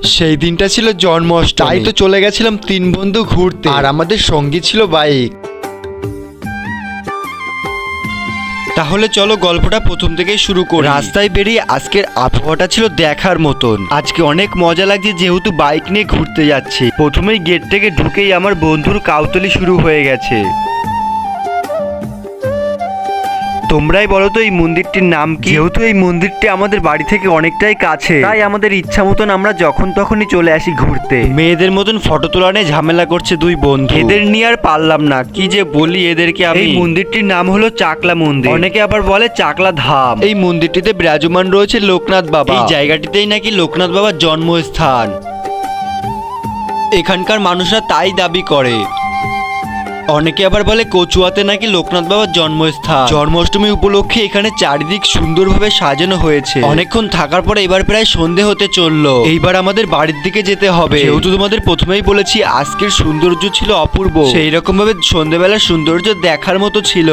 সেই দিনটা ছিল জন্মাষ্টমী, তাই তো চলে গেছিলাম 3 বন্ধু ঘুরতে, আর আমাদের সঙ্গী ছিল বাইক। তাহলে চলো গল্পটা প্রথম থেকেই শুরু করি। রাস্তায় বেরিয়ে আজকের আবহাওয়াটা ছিল দেখার মতন। আজকে অনেক মজা লাগছে যেহেতু বাইক নিয়ে ঘুরতে যাচ্ছি। প্রথমেই গেট থেকে ঢুকেই আমার বন্ধুর কাউতলি শুরু হয়ে গেছে। তোমরাই বলো তো এই মন্দিরটির নাম কি? যেহেতু এই মন্দিরটি আমাদের বাড়ি থেকে অনেকটাই কাছে, তাই আমাদের ইচ্ছা মতন আমরা যখন তখনই চলে আসি ঘুরতে। মেয়েদের মতন ফটো তোলা নিয়ে ঝামেলা করছে 2 বন্ধু, এদের নিয়ে আর পারলাম না, কি যে বলি এদেরকে আমি। এই মন্দিরটির নাম হলো চাকলা মন্দির, অনেকে আবার বলে চাকলা ধাম। এই মন্দিরটিতে বিরাজমান রয়েছে লোকনাথ বাবা। এই জায়গাটিতেই নাকি লোকনাথ বাবার জন্মস্থান। এখানকার মানুষরা তাই দাবি করে। অনেকে আবার বলে কচুয়াতে নাকি লোকনাথ বাবার জন্মস্থান। জন্মাষ্টমী উপলক্ষে এখানে চারিদিক সুন্দরভাবে সাজানো হয়েছে। অনেকক্ষণ থাকার পরে এবার প্রায় সন্ধে হতে চললো। এইবার আমাদের বাড়ির দিকে যেতে হবে। যেহেতু তোমাদের প্রথমেই বলেছি আজকের সৌন্দর্য ছিল অপূর্ব, সেই রকম ভাবে সন্ধ্যেবেলার সৌন্দর্য দেখার মতো ছিল।